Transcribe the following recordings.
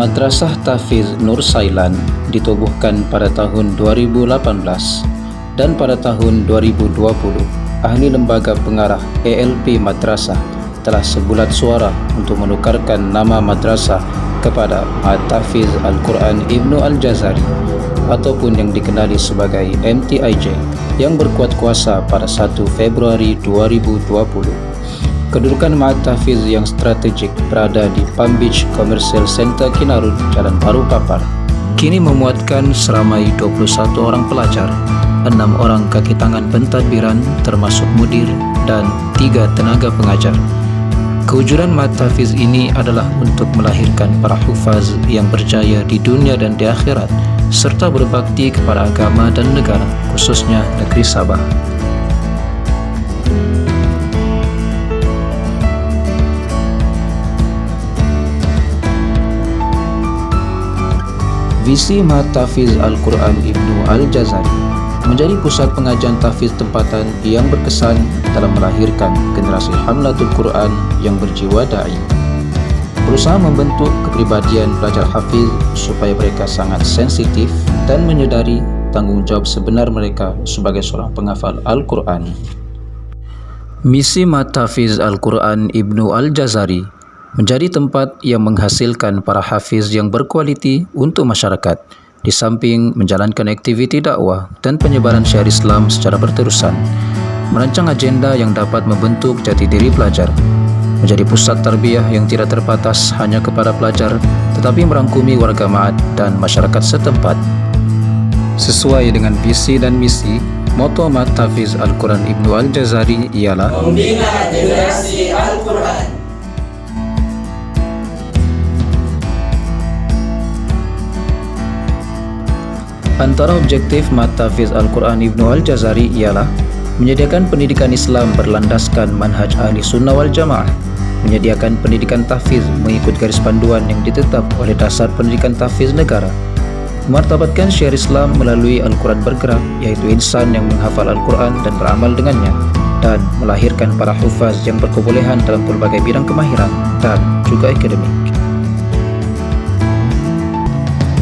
Madrasah Tahfiz Nur Sailan ditubuhkan pada tahun 2018 dan pada tahun 2020 ahli lembaga pengarah ALP Madrasah telah sebulat suara untuk menukarkan nama madrasah kepada Ma'had Tahfiz Al-Quran Ibnu Al-Jazari ataupun yang dikenali sebagai MTIJ yang berkuat kuasa pada 1 Februari 2020. Kedudukan Ma'had Tahfiz yang strategik berada di Palm Beach Commercial Center Kinarun, Jalan Baru Papar, kini memuatkan seramai 21 orang pelajar, 6 orang kaki tangan pentadbiran termasuk mudir dan 3 tenaga pengajar. Kewujudan Ma'had Tahfiz ini adalah untuk melahirkan para hufaz yang berjaya di dunia dan di akhirat serta berbakti kepada agama dan negara, khususnya negeri Sabah. Visi Ma'had Tahfiz Al-Quran Ibnu Al-Jazari menjadi pusat pengajian tahfiz tempatan yang berkesan dalam melahirkan generasi Hamlatul Quran yang berjiwa da'i. Berusaha membentuk kepribadian pelajar hafiz supaya mereka sangat sensitif dan menyadari tanggungjawab sebenar mereka sebagai seorang penghafal Al-Quran. Misi Ma'had Tahfiz Al-Quran Ibnu Al-Jazari menjadi tempat yang menghasilkan para hafiz yang berkualiti untuk masyarakat, di samping menjalankan aktiviti dakwah dan penyebaran syiar Islam secara berterusan, merancang agenda yang dapat membentuk jati diri pelajar, menjadi pusat tarbiyah yang tidak terbatas hanya kepada pelajar, tetapi merangkumi warga Ma'had dan masyarakat setempat. Sesuai dengan visi dan misi, moto Ma'had Tahfiz Al-Quran Ibnu Al-Jazari ialah membina generasi Al-Quran. Antara objektif Ma'had Tahfiz Al-Quran Ibnu Al-Jazari ialah menyediakan pendidikan Islam berlandaskan manhaj ahli sunnah wal jamaah, menyediakan pendidikan tahfiz mengikut garis panduan yang ditetap oleh Dasar Pendidikan Tahfiz Negara, memartabatkan syiar Islam melalui Al-Quran bergerak, yaitu insan yang menghafal Al-Quran dan beramal dengannya, dan melahirkan para hufaz yang berkebolehan dalam berbagai bidang kemahiran dan juga akademik.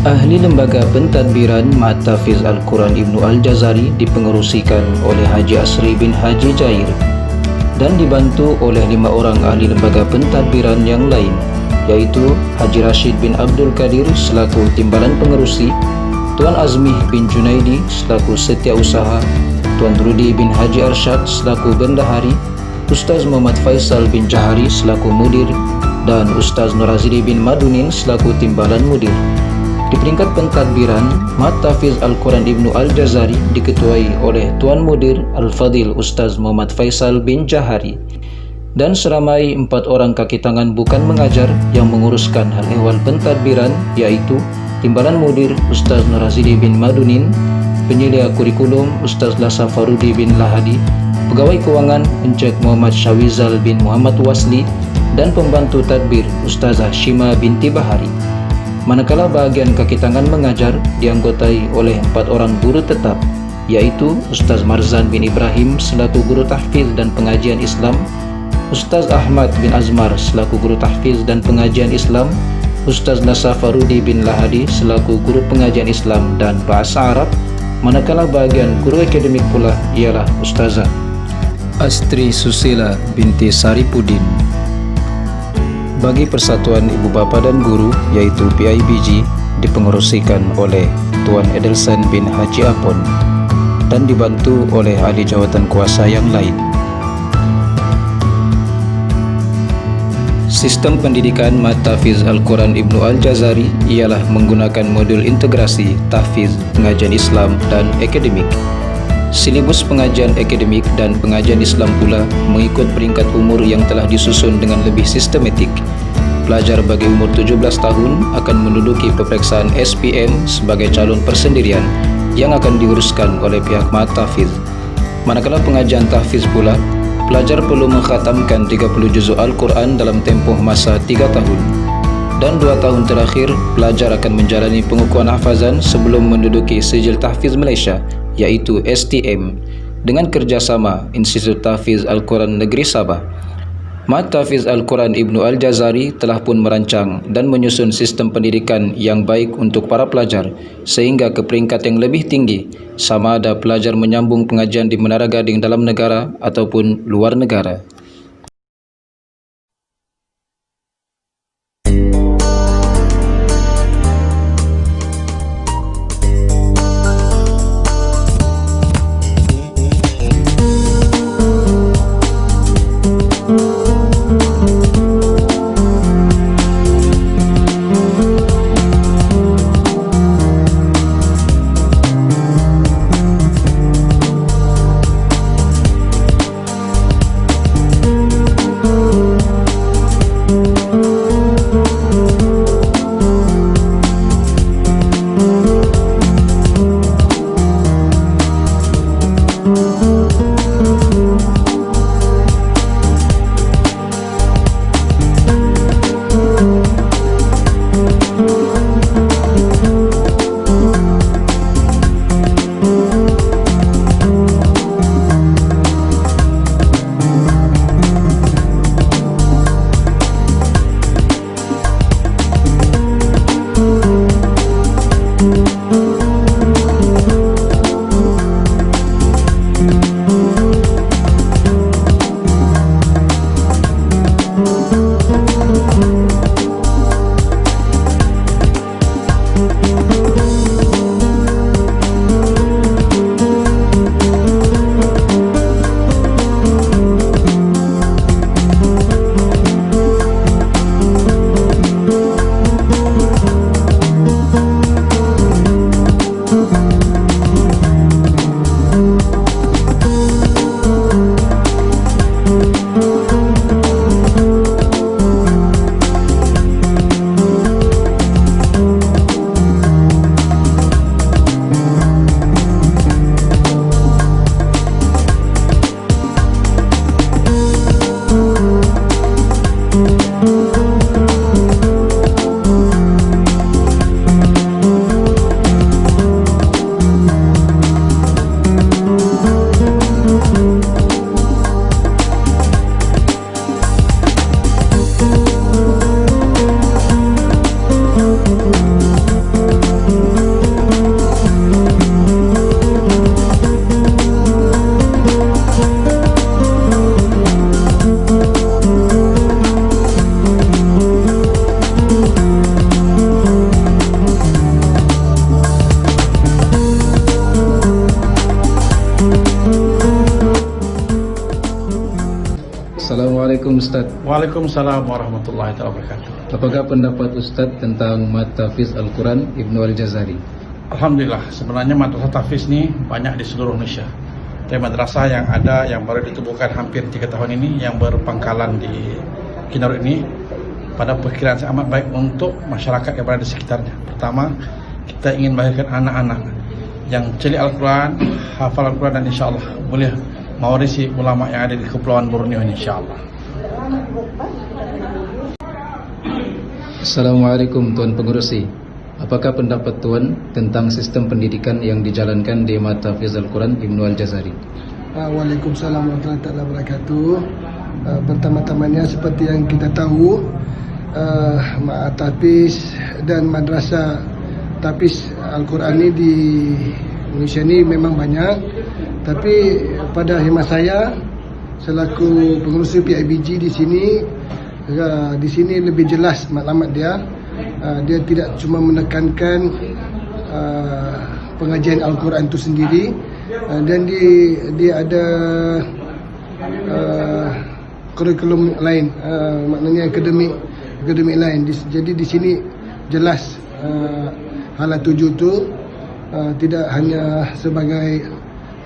Ahli lembaga pentadbiran Ma'had Tahfiz Al-Quran Ibnu Al-Jazari dipengerusikan oleh Haji Asri bin Haji Jair dan dibantu oleh 5 orang ahli lembaga pentadbiran yang lain, yaitu Haji Rashid bin Abdul Qadir selaku timbalan pengerusi, Tuan Azmi bin Junaidi selaku setiausaha, Tuan Rudi bin Haji Arsyad selaku bendahari, Ustaz Muhammad Faisal bin Jahari selaku mudir, dan Ustaz Nurazili bin Madunin selaku timbalan mudir. Di peringkat pentadbiran, Ma'had Tahfiz Al-Quran Ibnu Al-Jazari diketuai oleh Tuan Mudir Al-Fadil Ustaz Muhammad Faisal bin Jahari dan seramai 4 orang kaki tangan bukan mengajar yang menguruskan hal ehwal pentadbiran, yaitu timbalan mudir Ustaz Nurazili bin Madunin, penyedia kurikulum Ustaz Lasa Farudi bin Lahadi, pegawai keuangan Encik Muhammad Syawizal bin Muhammad Wasli, dan pembantu tadbir Ustazah Shima binti Bahari. Manakala bahagian kaki tangan mengajar dianggotai oleh 4 orang guru tetap, yaitu Ustaz Marzan bin Ibrahim selaku guru tahfiz dan pengajian Islam, Ustaz Ahmad bin Azmar selaku guru tahfiz dan pengajian Islam, Ustaz Lasa Farudi bin Lahadi selaku guru pengajian Islam dan bahasa Arab, manakala bahagian guru akademik pula ialah Ustazah Astri Susila binti Saripudin. Bagi Persatuan Ibu Bapa dan Guru, yaitu PIBG, dipengerusikan oleh Tuan Edelson bin Haji Apon dan dibantu oleh ahli jawatan kuasa yang lain. Sistem pendidikan Ma'had Tahfiz Al-Quran Ibnu Al-Jazari ialah menggunakan modul integrasi tahfiz, pengajian Islam dan akademik. Silibus pengajian akademik dan pengajian Islam pula mengikut peringkat umur yang telah disusun dengan lebih sistematik. Pelajar bagi umur 17 tahun akan menduduki peperiksaan SPM sebagai calon persendirian yang akan diuruskan oleh pihak Ma'had Tahfiz. Manakala pengajian tahfiz pula, pelajar perlu mengkhatamkan 30 juzuk Al-Quran dalam tempoh masa 3 tahun. Dan 2 tahun terakhir, pelajar akan menjalani pengukuhan hafazan sebelum menduduki Sijil Tahfiz Malaysia, yaitu STM, dengan kerjasama Institut Tahfiz Al-Quran Negeri Sabah. Ma'had Tahfiz Al-Quran Ibnu Al-Jazari telah pun merancang dan menyusun sistem pendidikan yang baik untuk para pelajar sehingga ke peringkat yang lebih tinggi, sama ada pelajar menyambung pengajian di Menara Gading dalam negara ataupun luar negara. Assalamualaikum Ustaz. Waalaikumsalam warahmatullahi wabarakatuh. Apakah pendapat Ustaz tentang Ma'had Tahfiz Al-Quran Ibnu Al-Jazari? Alhamdulillah, sebenarnya madrasah tahfiz ini banyak di seluruh Indonesia. Tapi madrasah yang ada yang baru ditubuhkan hampir 3 tahun ini yang berpangkalan di Kinarut ini pada perkiraan saya amat baik untuk masyarakat yang berada di sekitarnya. Pertama, kita ingin melahirkan anak-anak yang celik Al-Quran, hafal Al-Quran dan insyaAllah boleh mewarisi ulama yang ada di Kepulauan Borneo ini insyaAllah. Assalamualaikum Tuan Pengerusi. Apakah pendapat Tuan tentang sistem pendidikan yang dijalankan di Ma'had Tahfiz Al-Quran Ibnu Al-Jazari? Waalaikumsalam warahmatullahi wabarakatuh. Pertama-tamanya seperti yang kita tahu, Ma'had Tahfiz dan Madrasah Tahfiz Al-Quran ini di Indonesia ini memang banyak. Tapi pada khidmat saya selaku pengurusi PIBG di sini lebih jelas maklumat dia. Dia tidak cuma menekankan pengajian Al-Quran itu sendiri, dan dia ada kurikulum lain, maknanya akademik lain. Jadi di sini jelas hala tuju itu tidak hanya sebagai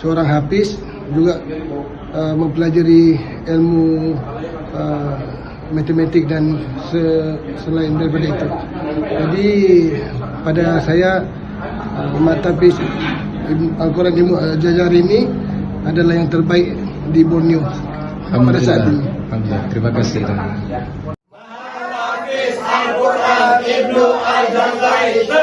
seorang hafiz, juga mempelajari ilmu matematik dan selain daripada itu. Jadi pada saya Ma'had Tahfiz Al-Quran Ibnu Al-Jazari ini adalah yang terbaik di Borneo pada saat ini. Alhamdulillah. Terima kasih. Ma'had Tahfiz Al-Quran Ibnu Al-Jazari.